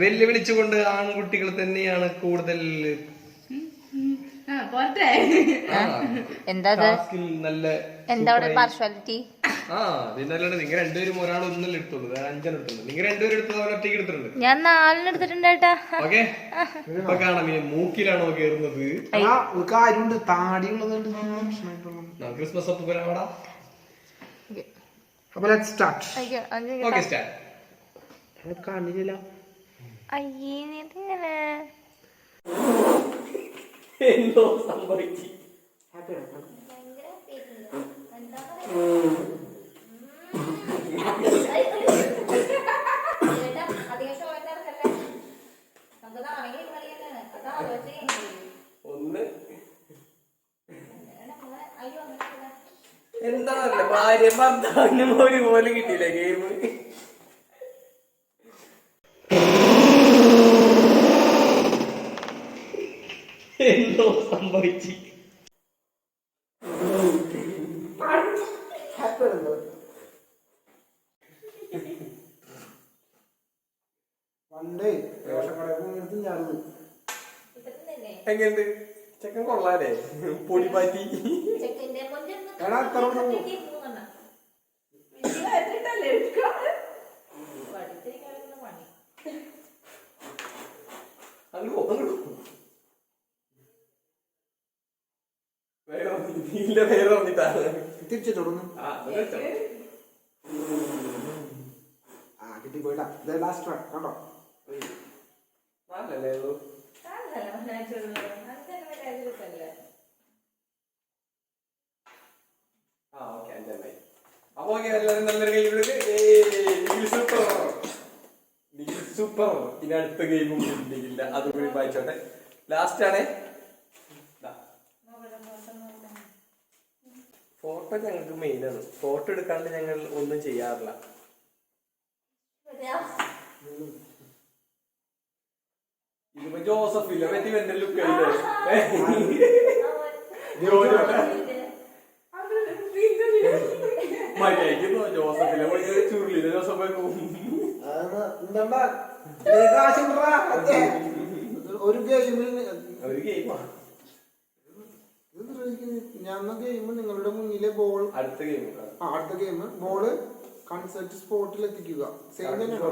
വെല്ലുവിളിച്ചുകൊണ്ട് ആൺകുട്ടികൾ തന്നെയാണ് കൂടുതൽ. എന്താ നല്ല എന്താ പാർഷ്വാലിറ്റി? അതിനല്ലാണ്ട് നിങ്ങൾ രണ്ടുപേരും ഒരാൾ ഒന്നല്ല എടുത്തോളൂ, 5 എടുത്തുള്ളൂ. നിങ്ങൾ രണ്ടുപേരും എടുത്തത് അവൻ ഒറ്റയ്ക്ക് എടുത്തിട്ടുണ്ട്. ഞാൻ 4 എടുത്തിട്ടുണ്ട് കേട്ടാ. ഓക്കെ ഇപ്പൊ കാണാം മൂക്കിലാണോ കേറുന്നത്. കാര്യമുണ്ട്, താടിയുള്ളത്. ക്രിസ്മസ് ഒപ്പ് വരാടാ. അപ്പൊ ലെറ്റ്സ് സ്റ്റാർട്ട്. Okay start. കാണില്ല. അയ്യേ ഇതെങ്ങനെ എന്തോ സംഭവിച്ചു. ഒന്ന് എന്താണല്ലേ ഭാര്യ ഭർത്താവിനും ഒരുപോലെ കിട്ടിയില്ല ഗെയിം. എന്തോ സംഭവിച്ചു. എങ്ങനെയുണ്ട് ചെക്കൻ? കൊള്ളാലേ? പൊടി പാറ്റി തിരിച്ചു തുടങ്ങും. കിട്ടി പോയിട്ടാ. ലാസ്റ്റ് കണ്ടോ? അപ്പൊ എല്ലാവരും നല്ലൊരു ഗെയിം സൂപ്പർ. ഇനി അടുത്ത ഗെയിമും ഇല്ല, അതുകൂടി വായിച്ചോട്ടെ. ലാസ്റ്റ് ആണ്. ഫോട്ടോ ഞങ്ങൾക്ക് മെയിൻ ആണ്. ഫോട്ടോ എടുക്കാണ്ട് ഞങ്ങൾ ഒന്നും ചെയ്യാറില്ല. ഇതിപ്പോ ജോസഫില്ല പറ്റി എന്റെ ലുക്ക് മര്യാദയ്ക്ക് ജോസഫില്ല ചുരുളില്ല. ജോസഫ് ഒരു ഗെയിമിൽ ഒരു ഗെയിമാണ്. ഞാൻ ഗെയിം നിങ്ങളുടെ മുന്നിലെ ബോൾ അടുത്ത ഗെയിം അടുത്ത ഗെയിം ബോള് കൺസെപ്റ്റ് സ്പോട്ടിൽ എത്തിക്കുക. സെയിം തന്നെയാണോ?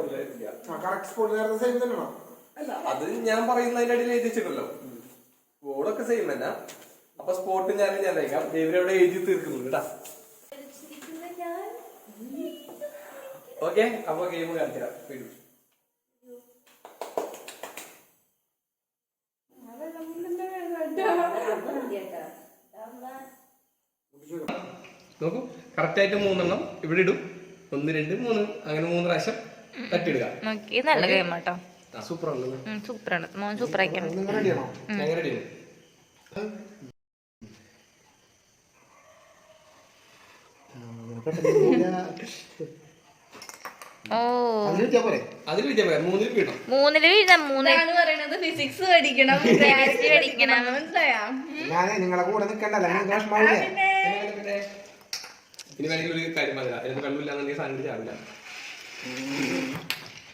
കറക്റ്റ് സ്പോട്ട് നേരത്തെ സെയിം തന്നെയാണോ? അല്ല, അത് ഞാൻ പറയുന്നതിന്റെ അടിയിൽ എഴുതിച്ചിട്ടല്ലോ. ബോളൊക്കെ സെയിം തന്നെ. അപ്പൊ സ്പോട്ട് ഞാൻ അയക്കാം. ഇവരവിടെ എഴുതി തീർക്കുന്നുണ്ട് കേട്ടാ. ഓക്കെ, അപ്പൊ ഗെയിം കാണിച്ചുതരാം. നോക്കൂ, കറക്റ്റ് ആയിട്ട് 3 എണ്ണം ഇവിടെ ഇടും. 1 2 3 അങ്ങനെ 3 പ്രാവശ്യം തട്ടിയിടുക. നല്ല ഗെയിം കേട്ടോ. സൂപ്പർ ആണ്. സൂപ്പറാണ്. മോൻ സൂപ്പർ ആയിക്കാണ്. റെഡിയാണോ? ഞാൻ റെഡിയാണ്. ഓ അതിൽ വിദ്യ 3 കിട്ടും. 3 ഇതാണ് പറയണത്, ഫിസിക്സ് പഠിക്കണം, Biology പഠിക്കണം. മനസ്സിലായോ? ഞാനേ നിങ്ങളെ കൂടെ നിൽക്കണ്ടല്ലോ. ഇനി വേണമെങ്കിൽ ഒരു കാര്യം പറയാം. ഇതിന് വെള്ളമില്ലാന്നുണ്ടെങ്കിൽ സാധനം ചാടില്ല.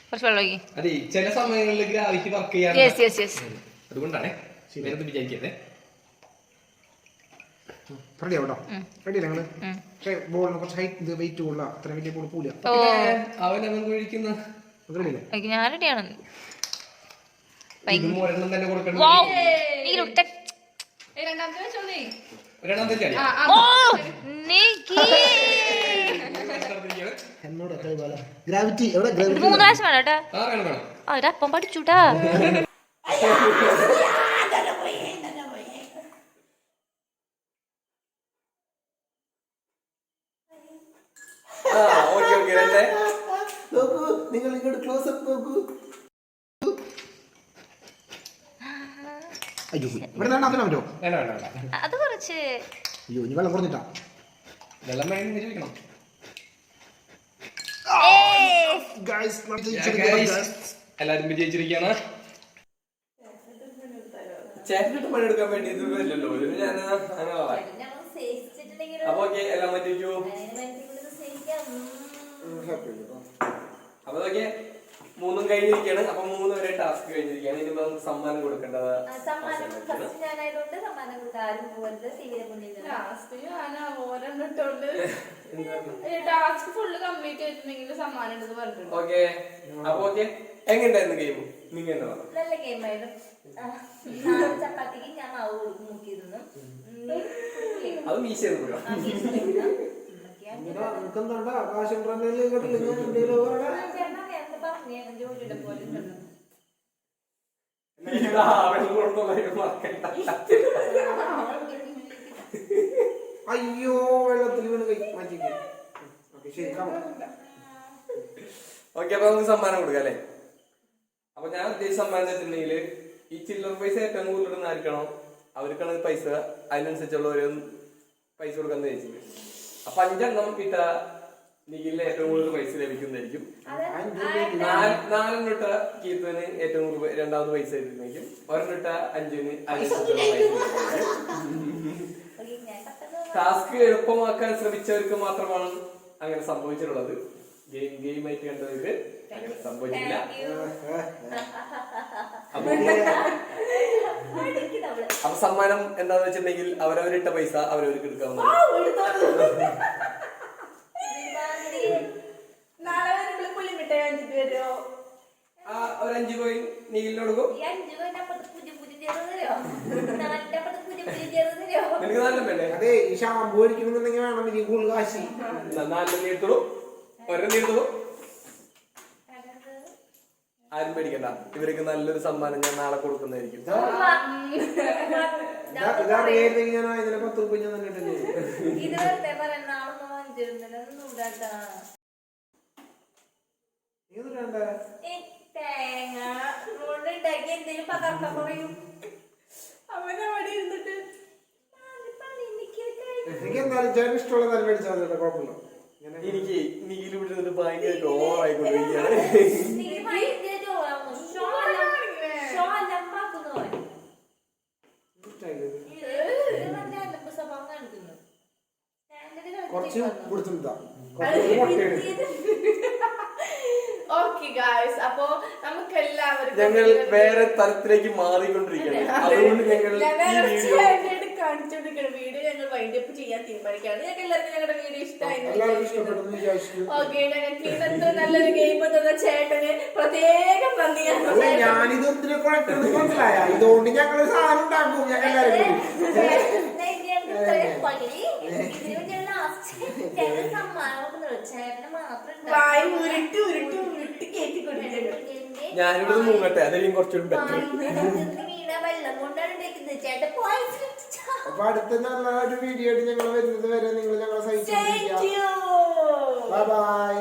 കുറച്ച് വെള്ളം ഒഴിക്ക്. അതെ, ചില സമയങ്ങളിൽ ഗ്രാവിറ്റി വർക്ക് ചെയ്യാൻ. അതുകൊണ്ടാണേ നേരത്തെ വിചാരിക്കരുതേ. റെഡിയാവട്ടോ? റെഡിയല്ലേ നിങ്ങള്? പക്ഷേ ബോളിന് കുറച്ച് ഹൈറ്റ് വെയിറ്റ് ഉള്ള അത്ര വലിയ ബോൾ പോല അവനവൻ കഴിക്കുന്ന ഞാൻ റെഡിയാണ്. ഒരെണ്ണം തന്നെ കൊടുക്കണം. രണ്ടാമത്തെ വെച്ചോന്നേ. രണ്ടാമത്തെ ചാടി എന്നോട് ഗ്രാവിറ്റി എവിടെ? 3 പ്രാവശ്യം വേണം കേട്ടാ. വേണം വേണം. അവരപ്പം പഠിച്ചുട്ടാ. നോക്കൂ, നിങ്ങൾ ഇങ്ങോട്ട് ക്ലോസ് അപ്പ് നോക്കൂ. അയ്യോ, ഇവിടെ നടക്കാൻ പറ്റുമോ? വേണ്ട വേണ്ട വേണ്ട. അത് കുറച്ച്. അയ്യോ, ഇനി വെള്ളം കുറഞ്ഞിട്ടാ. വെള്ളം വേണമെങ്കിൽ ചോദിക്കണം. എല്ലാരും വിജയിച്ചിരിക്കാണ്. ചേട്ടനിട്ട് പണിയെടുക്കാൻ വേണ്ടി ഇത് വരില്ലല്ലോ. ഞാൻ അങ്ങനെ അപ്പൊ ഓക്കെ, എല്ലാം മാറ്റിവെക്കൂ. അപ്പൊ ഓക്കെ, 3 കഴിഞ്ഞിരിക്കുകയാണ്. അപ്പൊ 3 വരെ ടാസ്ക് കഴിഞ്ഞിരിക്കുകയാണ്. ഇനി നമുക്ക് സമ്മാനം കൊടുക്കേണ്ടത്. ടാസ്ക് ഫുള്ള് കംപ്ലീറ്റ് ചെയ്തിട്ടുണ്ടെങ്കിൽ സമ്മാനം ഉണ്ടെന്ന് പറഞ്ഞിട്ടുണ്ട്. ഓക്കെ, അപ്പൊ ഓക്കെ, എങ്ങനെയുണ്ടായിരുന്നു ഗെയിം? നിങ്ങൾ എന്താ പറഞ്ഞു? നല്ല ഗെയിമായിരുന്നു. ചപ്പാത്തിക്ക് ഞാൻ മാവ് മുക്കിയിരുന്നു. അത് മീശ അയ്യോ, വെള്ളത്തിൽ വീണ് കൈ മാറ്റിക്കോ. ഓക്കെ, അപ്പൊ നമുക്ക് സമ്മാനം കൊടുക്കാം അല്ലേ? അപ്പൊ ഞാൻ ഉദ്ദേശിച്ച സമ്മാനം വെച്ചിട്ടുണ്ടെങ്കിൽ ഈ ചില്ലർ പൈസ ഏറ്റവും കൂടുതൽ ഇടുന്ന ആയിരിക്കണോ അവർക്കാണ് പൈസ, അതിനനുസരിച്ചുള്ളവര് പൈസ കൊടുക്കാൻ ചോദിച്ചത്. അപ്പൊ 5 എണ്ണം ഇട്ട നിഖിലിന് ഏറ്റവും കൂടുതൽ പൈസ ലഭിക്കുന്നതായിരിക്കും. 4 ഇട്ട കീർത്തന് ഏറ്റവും കൂടുതൽ രണ്ടാമത് പൈസ ലഭിക്കും. 1 ഇട്ട 5-ന് അതിനനുസരിച്ചുള്ള പൈസ. ടാസ്ക് എളുപ്പമാക്കാൻ ശ്രമിച്ചവർക്ക് മാത്രമാണ് അങ്ങനെ സംഭവിച്ചിട്ടുള്ളത്. ഗെയിമായിട്ട് കണ്ടവർക്ക് അങ്ങനെ സംഭവിച്ചില്ല. അപ്പൊ സമ്മാനം എന്താന്ന് വെച്ചിട്ടുണ്ടെങ്കിൽ അവരവരിട്ട പൈസ അവരവർക്ക് എടുക്കാവുന്നതാണ്. ഒരു 5 കോയിൻ നീലിന് കൊടുക്കും. എനിക്ക് നല്ല വേണ്ടേ? അതെ, ഈ ഷാമ്പൂ അടിക്കണമെന്നുണ്ടെങ്കിൽ വേണം ഇനി കൂടുതൽ കാശി. 4 നീർത്തുള്ളൂ, 1 നീർത്തുള്ളൂ. ആരും പേടിക്കണ്ട, ഇവർക്ക് നല്ലൊരു സമ്മാനം ഞാൻ നാളെ കൊടുക്കുന്നതായിരിക്കും. ഇതറിയായിരുന്നെങ്കിൽ ഞാൻ ഇതിനെ 10 രൂപ ഞാൻ തന്നെ ഇട്ടില്ലേ. ഇത് വെറുതെ പറയുന്ന ആളൊന്നും വാങ്ങിച്ചിരുന്നില്ലൊന്നും ഇടാട്ടാ. തേങ്ങ ഉണ്ടാക്കി എന്തെങ്കിലും പകർത്താൻ പറയും. അവനവിടെ ഇരുന്നിട്ട് എനിക്ക് എന്തായാലും ചേട്ടൻ ഇഷ്ടമുള്ള നല്ല മേടിച്ചാൽ മതി, കുഴപ്പമില്ല. എനിക്ക് നീല് വിടുന്നത് ഭയങ്കര ഓവറായിക്കൊണ്ടിരിക്കുകയാണ്. കുറച്ച് കൊടുത്തിട്ടാ ഓക്കെ ഗായ്സ്, അപ്പൊ നമുക്ക് എല്ലാവർക്കും ഞങ്ങൾ വേറെ തലത്തിലേക്ക് മാറിക്കൊണ്ടിരിക്കുകയാണ്. അതുകൊണ്ട് ഞങ്ങൾ ഈ വീഡിയോ കാണിച്ചുകൊണ്ടിരിക്കുന്ന വീഡിയോ ഞങ്ങൾ വൈൻഡപ്പ് ചെയ്യാൻ തീരുമാനിക്കുകയാണ്. ഞങ്ങൾക്ക് എല്ലാവർക്കും ഞങ്ങളുടെ വീഡിയോ എല്ലാവർക്കും ഇഷ്ടപ്പെട്ടെന്ന് വിചാരിച്ചു. ഓക്കെ, ഞങ്ങൾക്ക് ഇന്നത്തെ നല്ലൊരു ഗെയിം തന്ന ചേട്ടന് പ്രത്യേകം നന്ദിയാണ്. ഞാനിത് ഒത്തിരി കുഴപ്പമെന്ന് മനസ്സിലായ, ഇതുകൊണ്ട് ഞങ്ങള് സാധനം ഉണ്ടാക്കും ഞങ്ങൾ എല്ലാവരും വായി ഉരുട്ടി ഉരുട്ടി ഉരുട്ടി കയറ്റി കൊടുത്തിട്ടുണ്ട്. ഞാനിവിടെ മൂങ്ങട്ടെ, അതായിരിക്കും കുറച്ചുകൂടി ബെറ്റർ. വെള്ളം കൊണ്ടാണ് ഉണ്ടാക്കുന്നത് ചേട്ടൻ പോയി. അപ്പൊ അടുത്ത നല്ല ഒരു വീഡിയോ ആയിട്ട് ഞങ്ങൾ വരുന്നത് വരെ നിങ്ങൾ ഞങ്ങളെ സഹിച്ചു. ബൈ.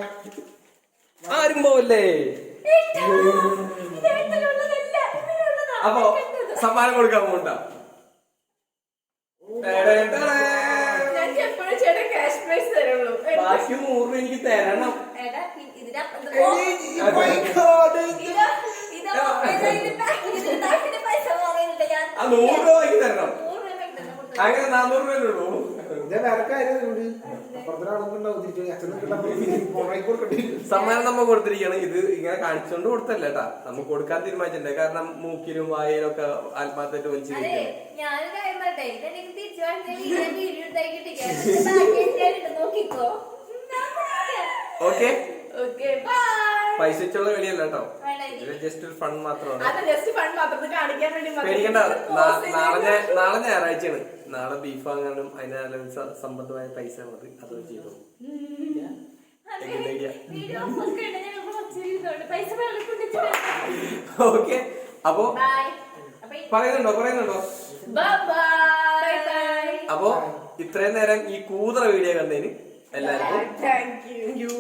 ആരും പോവല്ലേ. അപ്പൊ സമ്മാനം കൊടുക്കാൻ പോകണ്ട. ഞങ്ങൾക്ക് എപ്പോഴും ചേട്ടൻ ക്യാഷ് പ്രൈസ് തരുള്ളൂ. ബാക്കി 100 രൂപ എനിക്ക് തരണം. ആ 100 രൂപ എനിക്ക് തരണം. അങ്ങനെ 400 രൂപയല്ലേ ഉള്ളൂ. വേറെ കാര്യം അപ്പുറത്തൊരാളൊന്നുണ്ടാവും തിരിച്ചു അച്ഛനും കൊടുക്കട്ടെ. സമ്മാനം നമ്മ കൊടുത്തിരിക്കുകയാണ്. ഇത് ഇങ്ങനെ കാണിച്ചുകൊണ്ട് കൊടുത്തല്ല കേട്ടാ, നമുക്ക് കൊടുക്കാൻ തീരുമാനിച്ചിട്ടുണ്ട്. കാരണം മൂക്കിലും വായയിലും ഒക്കെ ആത്മാർത്ഥമായിട്ട് വലിച്ചു നോക്കിക്കോ. Okay bye. പൈസ വെച്ചുള്ള കളിയല്ല കേട്ടോ, ഇത് ജസ്റ്റ് ഒരു ഫൺ മാത്രമാണ്. അത് ജസ്റ്റ് ഫൺ മാത്രം കാണിക്കാൻ വേണ്ടി പേടിക്കണ്ട. നാളെ ഞായറാഴ്ചയാണ്. നാളെ ബീഫ് വാങ്ങാനും അതിന് സംബന്ധമായ പൈസ മതി, അത് ചെയ്തു. ഓക്കെ, അപ്പൊ പറയുന്നുണ്ടോ? അപ്പൊ ഇത്രയും നേരം ഈ കൂതറ വീഡിയോ കണ്ടതിന് എല്ലാവർക്കും താങ്ക് യു.